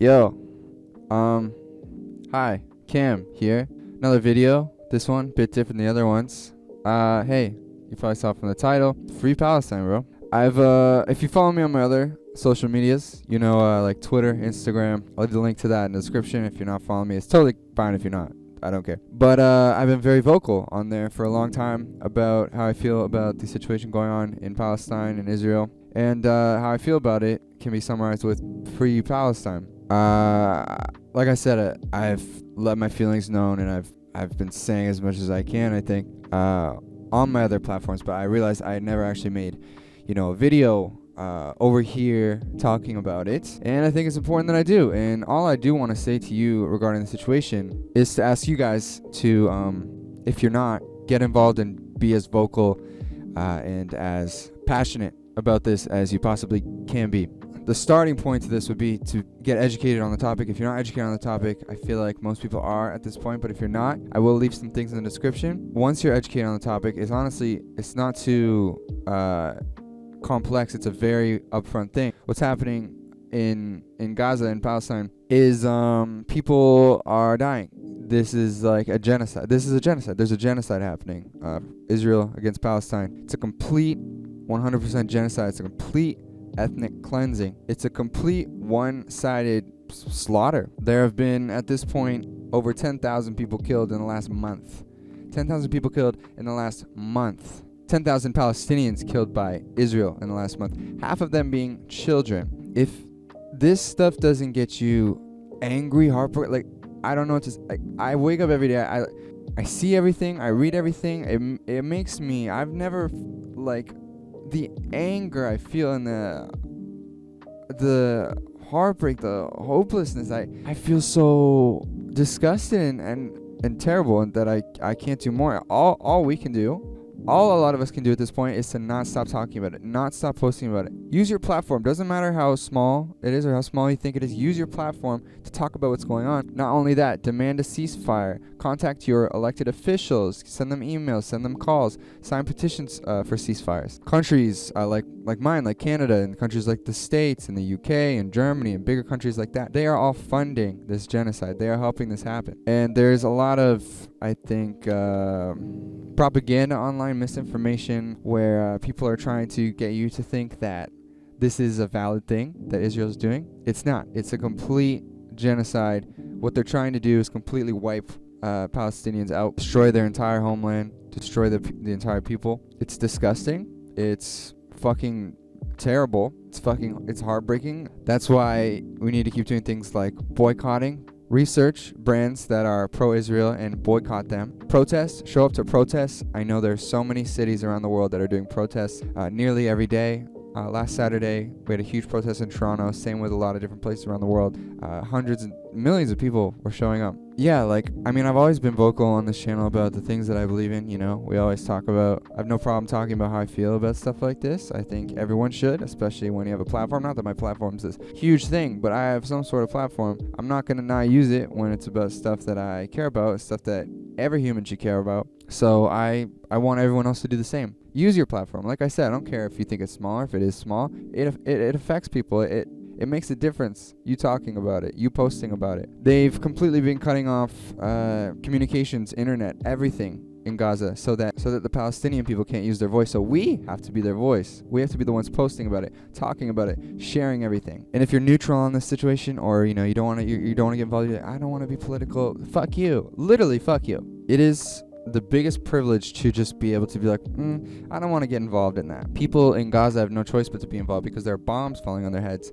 Yo, hi, Cam here. Another video. This one, bit different than the other ones. Hey, you probably saw from the title, Free Palestine, bro. If you follow me on my other social medias, like Twitter, Instagram, I'll leave the link to that in the description. If you're not following me, it's totally fine if you're not. I don't care. But I've been very vocal on there for a long time about how I feel about the situation going on in Palestine and Israel. And how I feel about it can be summarized with Free Palestine. Like I said, I've let my feelings known, and I've been saying as much as I can, I think, on my other platforms. But I realized I had never actually made, a video over here talking about it, and I think it's important that I do. And all I do want to say to you regarding the situation is to ask you guys to, if you're not, get involved and be as vocal and as passionate about this as you possibly can be. The starting point to this would be to get educated on the topic. If you're not educated on the topic, I feel like most people are at this point, but if you're not, I will leave some things in the description. Once you're educated on the topic, it's not too complex. It's a very upfront thing. What's happening in Gaza and Palestine is people are dying. This is like a genocide. This is a genocide. There's a genocide happening. Israel against Palestine. It's a complete 100% genocide. It's a complete ethnic cleansing. It's a complete one-sided slaughter. There have been, at this point, over 10,000 people killed in the last month. 10,000 people killed in the last month. 10,000 Palestinians killed by Israel in the last month. Half of them being children. If this stuff doesn't get you angry, heartbroken, I don't know what to say. I wake up every day. I see everything. I read everything. It makes me. I've never the anger I feel and the heartbreak, the hopelessness. I feel so disgusted and terrible, and that I can't do more. All we can do. All a lot of us can do at this point is to not stop talking about it, not stop posting about it. Use your platform. Doesn't matter how small it is or how small you think it is. Use your platform to talk about what's going on. Not only that, demand a ceasefire. Contact your elected officials. Send them emails. Send them calls. Sign petitions for ceasefires. Countries like mine, like Canada, and countries like the States and the UK and Germany and bigger countries like that, they are all funding this genocide. They are helping this happen. And there's a lot of, I think, propaganda online, misinformation, where people are trying to get you to think that this is a valid thing that Israel's doing. It's not. It's a complete genocide. What they're trying to do is completely wipe Palestinians out, destroy their entire homeland, destroy the entire people. It's disgusting. It's fucking terrible. It's heartbreaking. That's why we need to keep doing things like boycotting. Research brands that are pro-Israel and boycott them. Protest. Show up to protests. I know there's so many cities around the world that are doing protests nearly every day. Last Saturday, we had a huge protest in Toronto. Same with a lot of different places around the world. Hundreds and millions of people were showing up. Yeah, I've always been vocal on this channel about the things that I believe in. We always talk about. I have no problem talking about how I feel about stuff like this. I think everyone should, especially when you have a platform. Not that my platform's this huge thing, but I have some sort of platform. I'm not gonna not use it when it's about stuff that I care about, stuff that every human should care about. So I want everyone else to do the same. Use your platform. Like I said, I don't care if you think it's small or if it is small. It affects people. It makes a difference. You talking about it. You posting about it. They've completely been cutting off communications, internet, everything in Gaza so that the Palestinian people can't use their voice. So we have to be their voice. We have to be the ones posting about it, talking about it, sharing everything. And if you're neutral on this situation, or you don't want to get involved, you're like, I don't want to be political. Fuck you. Literally, fuck you. It is the biggest privilege to just be able to be like, I don't want to get involved in that. People in Gaza have no choice but to be involved because there are bombs falling on their heads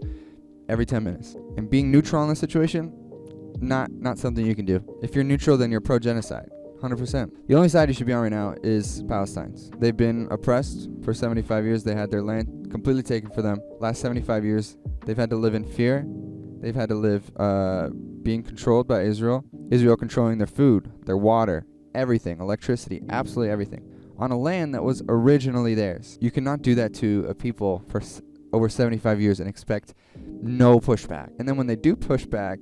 every 10 minutes. And being neutral in this situation, not something you can do. If you're neutral, then you're pro-genocide. 100%. The only side you should be on right now is Palestine's. They've been oppressed for 75 years. They had their land completely taken for them. Last 75 years, they've had to live in fear. They've had to live being controlled by Israel. Israel controlling their food, their water, everything, electricity, absolutely everything, on a land that was originally theirs. You cannot do that to a people for over 75 years and expect no pushback. And then when they do push back,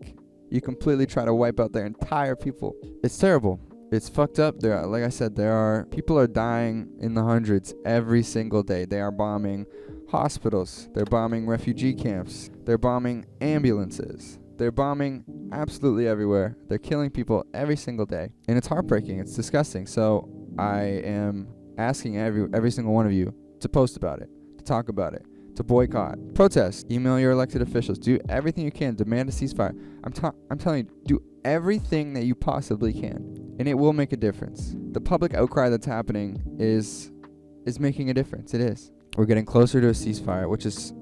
you completely try to wipe out their entire people. It's terrible. It's fucked up. Like I said, people are dying in the hundreds every single day. They are bombing hospitals. They're bombing refugee camps. They're bombing ambulances. They're bombing absolutely everywhere. They're killing people every single day. And it's heartbreaking. It's disgusting. So I am asking every single one of you to post about it, to talk about it, to boycott, protest, email your elected officials, do everything you can, demand a ceasefire. I'm telling you, do everything that you possibly can, and it will make a difference. The public outcry that's happening is making a difference. It is. We're getting closer to a ceasefire, which is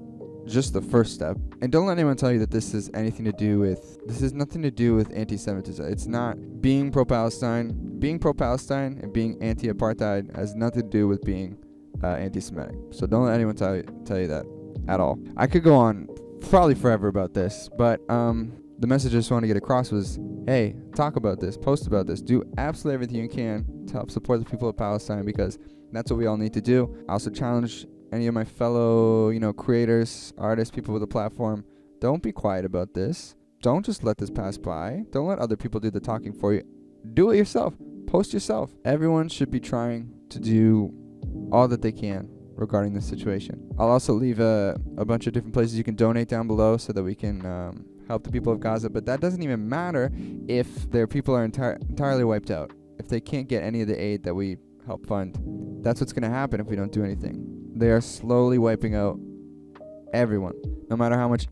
just the first step. And don't let anyone tell you that this has nothing to do with anti-Semitism. It's not. Being pro-Palestine and being anti-apartheid has nothing to do with being anti-Semitic. So don't let anyone tell you that at all. I could go on probably forever about this, but the message I just want to get across was, hey, talk about this, post about this, do absolutely everything you can to help support the people of Palestine, because that's what we all need to do. I also challenge any of my fellow, creators, artists, people with a platform, don't be quiet about this. Don't just let this pass by. Don't let other people do the talking for you. Do it yourself. Post yourself. Everyone should be trying to do all that they can regarding this situation. I'll also leave a bunch of different places you can donate down below so that we can help the people of Gaza. But that doesn't even matter if their people are entirely wiped out. If they can't get any of the aid that we help fund, that's what's going to happen if we don't do anything. They are slowly wiping out everyone. No matter how much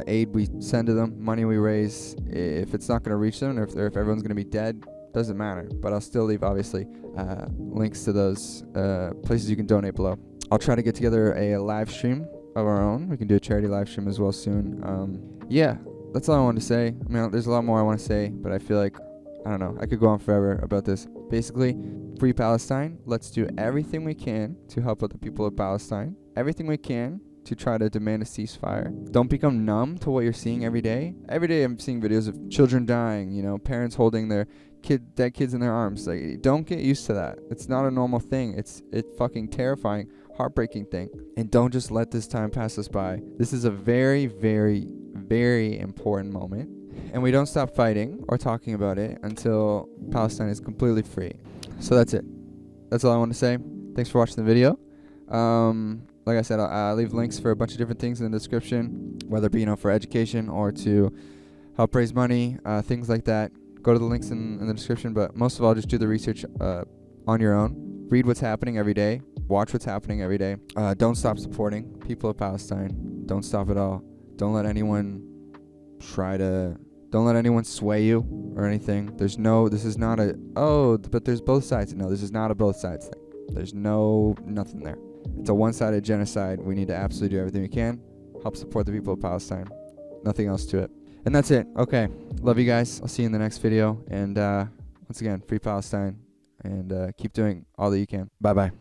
aid we send to them, money we raise, if it's not going to reach them, or if everyone's going to be dead, doesn't matter. But I'll still leave, obviously, links to those places you can donate below. I'll try to get together a live stream of our own. We can do a charity live stream as well soon. Yeah, that's all I wanted to say. I mean, there's a lot more I want to say, but I feel like, I don't know, I could go on forever about this. Basically, free Palestine. Let's do everything we can to help out the people of Palestine. Everything we can to try to demand a ceasefire. Don't become numb to what you're seeing every day. Every day I'm seeing videos of children dying, parents holding their dead kids in their arms. Like, don't get used to that. It's not a normal thing. It's fucking terrifying, heartbreaking thing. And don't just let this time pass us by. This is a very, very, very important moment. And we don't stop fighting or talking about it until Palestine is completely free. So that's it. That's all I want to say. Thanks for watching the video. Like I said, I'll leave links for a bunch of different things in the description, whether it be, for education or to help raise money, things like that. Go to the links in the description, but most of all, just do the research on your own. Read what's happening every day. Watch what's happening every day. Don't stop supporting people of Palestine. Don't stop at all. Don't let anyone sway you or anything. This is not but there's both sides. No, this is not a both sides thing. There's nothing there. It's a one-sided genocide. We need to absolutely do everything we can. Help support the people of Palestine. Nothing else to it. And that's it. Okay. Love you guys. I'll see you in the next video. And once again, free Palestine. And keep doing all that you can. Bye-bye.